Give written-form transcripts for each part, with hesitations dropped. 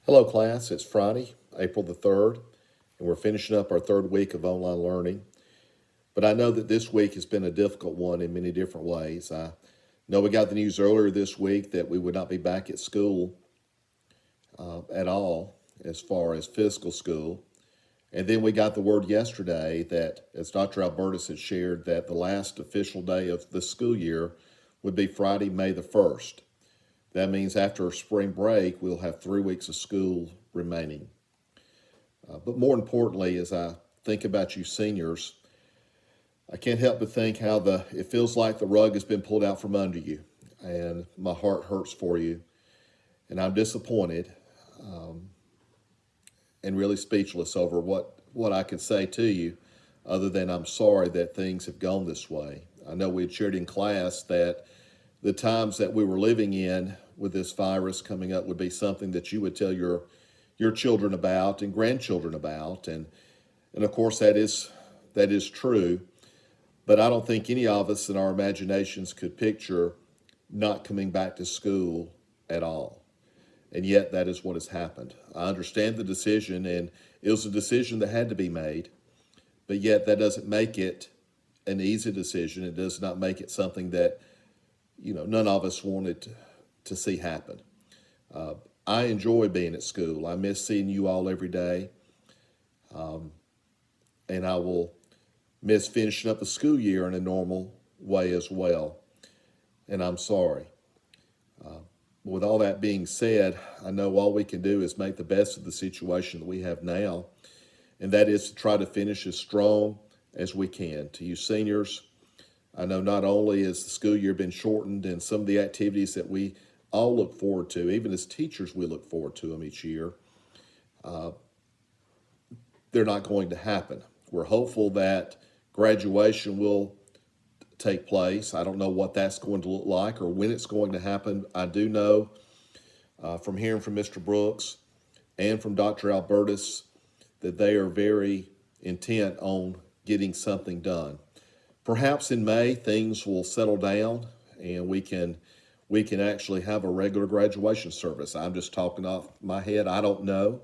Hello, class. It's Friday, April the 3rd, and we're finishing up our third week of online learning. But I know that this week has been a difficult one in many different ways. I know we got the news earlier this week that we would not be back at school at all as far as physical school. And then we got the word yesterday that, as Dr. Albertus had shared, that the last official day of the school year would be Friday, May the 1st. That means after spring break, we'll have 3 weeks of school remaining. But more importantly, as I think about you seniors, I can't help but think how it feels like the rug has been pulled out from under you, and my heart hurts for you, and I'm disappointed and really speechless over what I can say to you, other than I'm sorry that things have gone this way. I know we had shared in class that the times that we were living in with this virus coming up would be something that you would tell your children about and grandchildren about, and of course that is true. But I don't think any of us in our imaginations could picture not coming back to school at all. And yet that is what has happened. I understand the decision, and it was a decision that had to be made, but yet that doesn't make it an easy decision. It does not make it something that none of us wanted to see happen. I enjoy being at school. I miss seeing you all every day, and I will miss finishing up the school year in a normal way as well. And I'm sorry. With all that being said, I know all we can do is make the best of the situation that we have now, and that is to try to finish as strong as we can. To you seniors, I know not only has the school year been shortened and some of the activities that we all look forward to, even as teachers, we look forward to them each year, they're not going to happen. We're hopeful that graduation will take place. I don't know what that's going to look like or when it's going to happen. I do know from hearing from Mr. Brooks and from Dr. Albertus that they are very intent on getting something done. Perhaps in May things will settle down and we can actually have a regular graduation service. I'm just talking off my head. I don't know.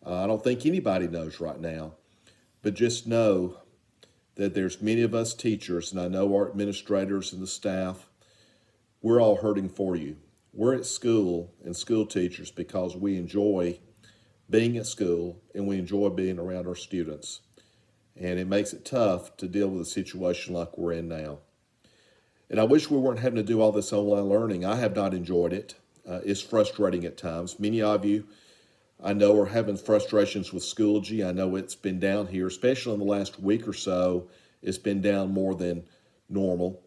I don't think anybody knows right now. But just know that there's many of us teachers, and I know our administrators and the staff, we're all hurting for you. We're at school and school teachers because we enjoy being at school and we enjoy being around our students. And it makes it tough to deal with a situation like we're in now. And I wish we weren't having to do all this online learning. I have not enjoyed it. It's frustrating at times. Many of you, I know, are having frustrations with Schoology. I know it's been down here, especially in the last week or so. It's been down more than normal,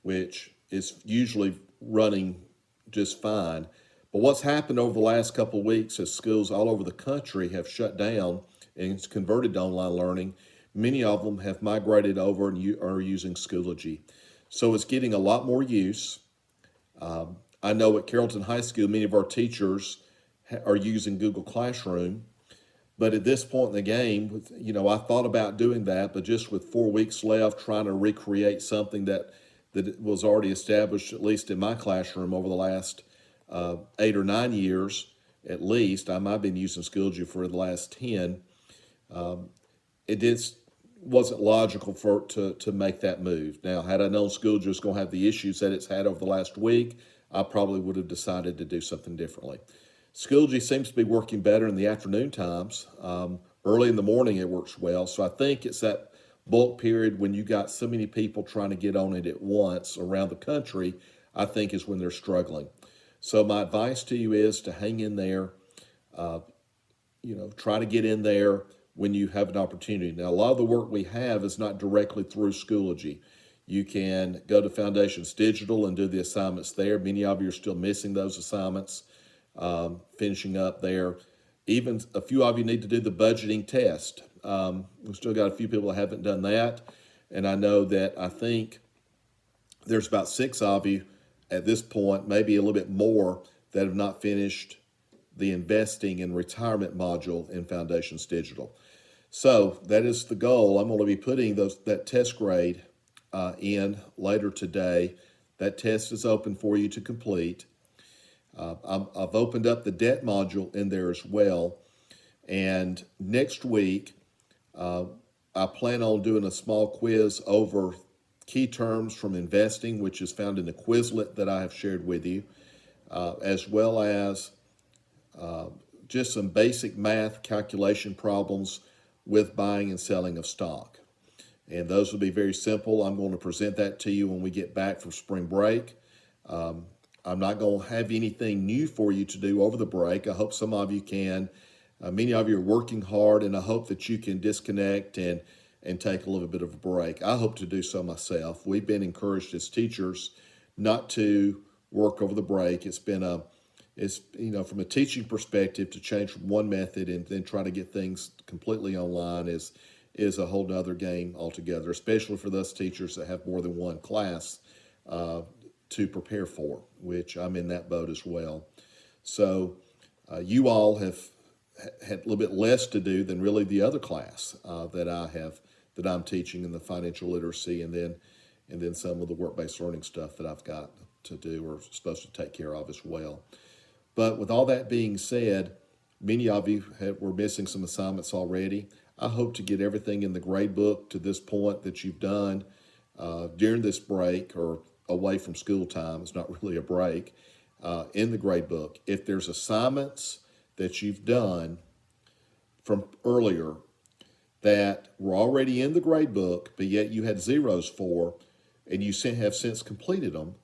which is usually running just fine. But what's happened over the last couple of weeks as schools all over the country have shut down and converted to online learning, many of them have migrated over and are using Schoology. So it's getting a lot more use. I know at Carrollton High School, many of our teachers are using Google Classroom. But at this point in the game, I thought about doing that, but just with 4 weeks left, trying to recreate something that was already established, at least in my classroom over the last 8 or 9 years, at least. I might have been using Schoology for the last 10. It just wasn't logical to make that move. Now, had I known Schoology was going to have the issues that it's had over the last week, I probably would have decided to do something differently. Schoology seems to be working better in the afternoon times. Early in the morning it works well. So I think it's that bulk period when you got so many people trying to get on it at once around the country, I think is when they're struggling. So my advice to you is to hang in there, try to get in there when you have an opportunity. Now, a lot of the work we have is not directly through Schoology. You can go to Foundations Digital and do the assignments there. Many of you are still missing those assignments. Finishing up there. Even a few of you need to do the budgeting test. We've still got a few people that haven't done that. And I know that I think there's about 6 of you at this point, maybe a little bit more, that have not finished the investing and retirement module in Foundations Digital. So that is the goal. I'm going to be putting that test grade in later today. That test is open for you to complete. I've opened up the debt module in there as well. And next week, I plan on doing a small quiz over key terms from investing, which is found in the Quizlet that I have shared with you, as well as just some basic math calculation problems with buying and selling of stock. And those will be very simple. I'm going to present that to you when we get back from spring break. I'm not going to have anything new for you to do over the break. I hope some of you can. Many of you are working hard, and I hope that you can disconnect and take a little bit of a break. I hope to do so myself. We've been encouraged as teachers not to work over the break. It's from a teaching perspective, to change from one method and then try to get things completely online is a whole nother game altogether, especially for those teachers that have more than one class to prepare for, which I'm in that boat as well. So you all have had a little bit less to do than really the other class that I'm teaching in the financial literacy, and then some of the work-based learning stuff that I've got to do or supposed to take care of as well. But with all that being said, many of you were missing some assignments already. I hope to get everything in the grade book to this point that you've done during this break or away from school time. It's not really a break in the grade book. If there's assignments that you've done from earlier that were already in the grade book, but yet you had zeros for, and you have since completed them,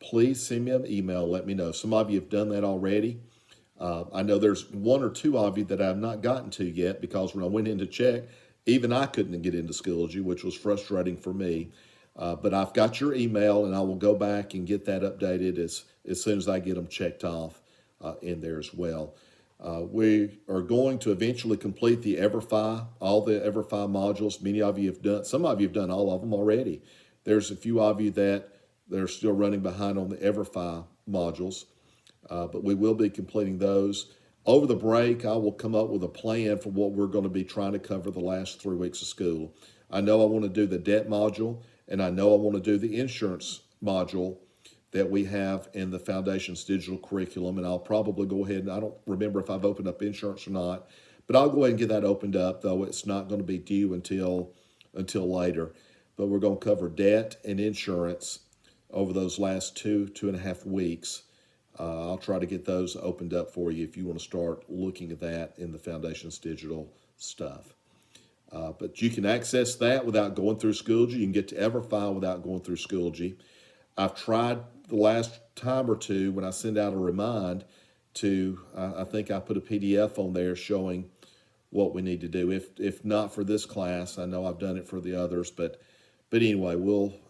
please send me an email, let me know. Some of you have done that already. I know there's one or two of you that I've not gotten to yet, because when I went in to check, even I couldn't get into Schoology, which was frustrating for me. But I've got your email, and I will go back and get that updated as soon as I get them checked off in there as well. We are going to eventually complete the EverFi, all the EverFi modules. Many of you have done, some of you have done all of them already. There's a few of you that they're still running behind on the EverFi modules, but we will be completing those. Over the break, I will come up with a plan for what we're going to be trying to cover the last 3 weeks of school. I know I want to do the debt module, and I know I want to do the insurance module that we have in the Foundations digital curriculum, and I'll probably go ahead, and I don't remember if I've opened up insurance or not, but I'll go ahead and get that opened up, though it's not going to be due until later. But we're going to cover debt and insurance over those last 2.5 weeks. I'll try to get those opened up for you if you want to start looking at that in the Foundations digital stuff. But you can access that without going through Schoology. You can get to EverFi without going through Schoology. I've tried the last time or two when I send out a remind I think I put a PDF on there showing what we need to do. If not for this class, I know I've done it for the others, but anyway,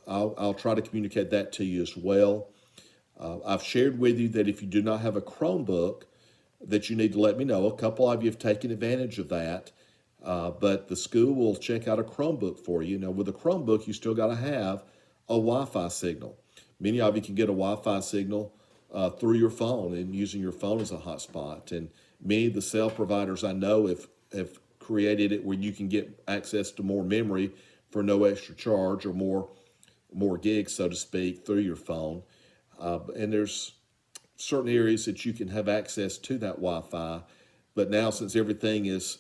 I'll try to communicate that to you as well. I've shared with you that if you do not have a Chromebook, that you need to let me know. A couple of you have taken advantage of that, but the school will check out a Chromebook for you. Now, with a Chromebook, you still got to have a Wi-Fi signal. Many of you can get a Wi-Fi signal through your phone and using your phone as a hotspot. And many of the cell providers I know have created it where you can get access to more memory for no extra charge, or more gigs, so to speak, through your phone. And there's certain areas that you can have access to that Wi-Fi. But now, since everything is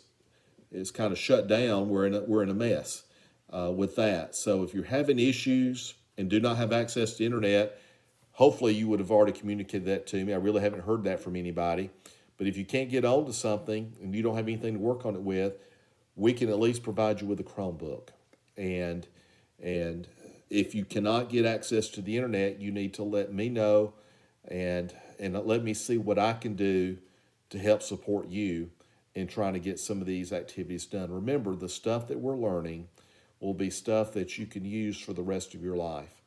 kind of shut down, we're in a mess with that. So if you're having issues and do not have access to internet, hopefully you would have already communicated that to me. I really haven't heard that from anybody. But if you can't get on to something and you don't have anything to work on it with, we can at least provide you with a Chromebook. And if you cannot get access to the internet, you need to let me know and let me see what I can do to help support you in trying to get some of these activities done. Remember, the stuff that we're learning will be stuff that you can use for the rest of your life.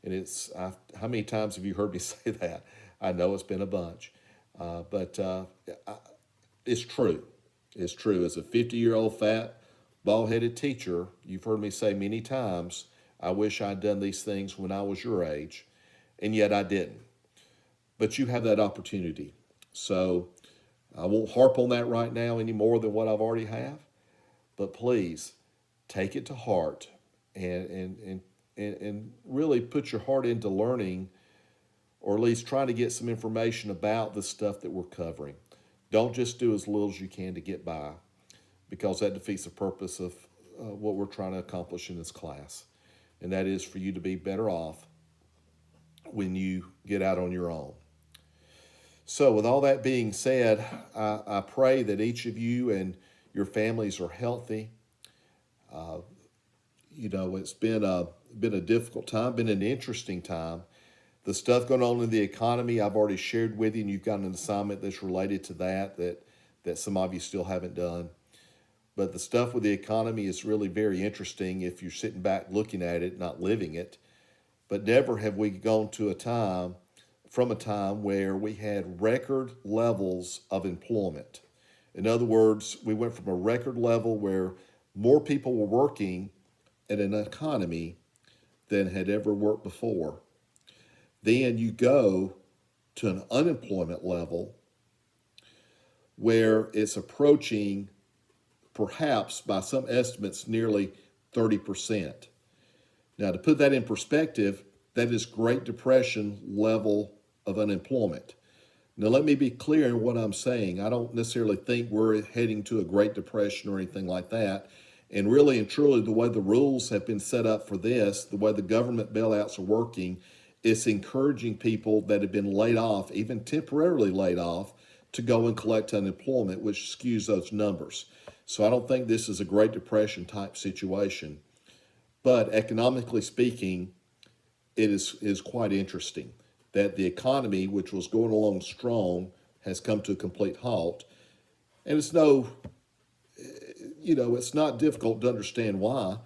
And how many times have you heard me say that? I know it's been a bunch, but it's true. It's true. As a 50-year-old fat, bald-headed teacher, you've heard me say many times, I wish I'd done these things when I was your age, and yet I didn't. But you have that opportunity. So I won't harp on that right now any more than what I've already have. But please take it to heart and really put your heart into learning or at least try to get some information about the stuff that we're covering. Don't just do as little as you can to get by, because that defeats the purpose of what we're trying to accomplish in this class. And that is for you to be better off when you get out on your own. So with all that being said, I pray that each of you and your families are healthy. It's been a difficult time, been an interesting time. The stuff going on in the economy, I've already shared with you, and you've got an assignment that's related to that some of you still haven't done. But the stuff with the economy is really very interesting if you're sitting back looking at it, not living it. But never have we gone to a time where we had record levels of employment. In other words, we went from a record level where more people were working in an economy than had ever worked before. Then you go to an unemployment level where it's approaching, perhaps by some estimates, nearly 30%. Now, to put that in perspective, that is Great Depression level of unemployment. Now, let me be clear in what I'm saying. I don't necessarily think we're heading to a Great Depression or anything like that. And really and truly, the way the rules have been set up for this, the way the government bailouts are working, it's encouraging people that have been laid off, even temporarily laid off, to go and collect unemployment, which skews those numbers. So I don't think this is a Great Depression type situation. But economically speaking, it is quite interesting that the economy, which was going along strong, has come to a complete halt. And it's not difficult to understand why.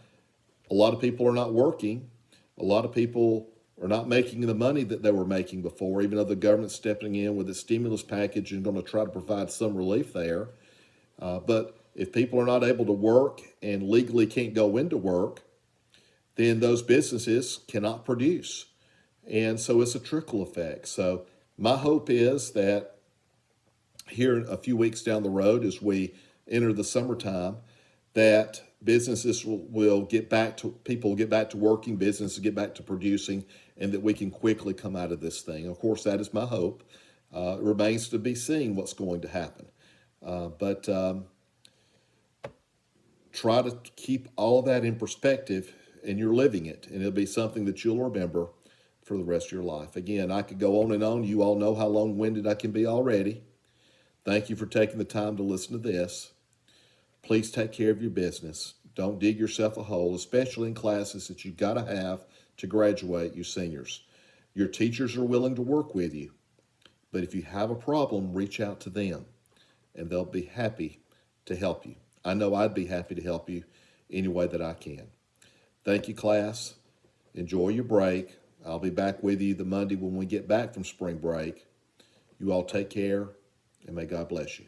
A lot of people are not working. A lot of people are not making the money that they were making before, even though the government's stepping in with a stimulus package and going to try to provide some relief there. But if people are not able to work and legally can't go into work, then those businesses cannot produce. And so it's a trickle effect. So my hope is that here a few weeks down the road, as we enter the summertime, that businesses will get back to, people get back to working, businesses get back to producing, and that we can quickly come out of this thing. Of course, that is my hope. It remains to be seen what's going to happen. But try to keep all of that in perspective, and you're living it, and it'll be something that you'll remember for the rest of your life. Again, I could go on and on. You all know how long-winded I can be already. Thank you for taking the time to listen to this. Please take care of your business. Don't dig yourself a hole, especially in classes that you've got to have to graduate, you seniors. Your teachers are willing to work with you, but if you have a problem, reach out to them, and they'll be happy to help you. I know I'd be happy to help you any way that I can. Thank you, class. Enjoy your break. I'll be back with you the Monday when we get back from spring break. You all take care, and may God bless you.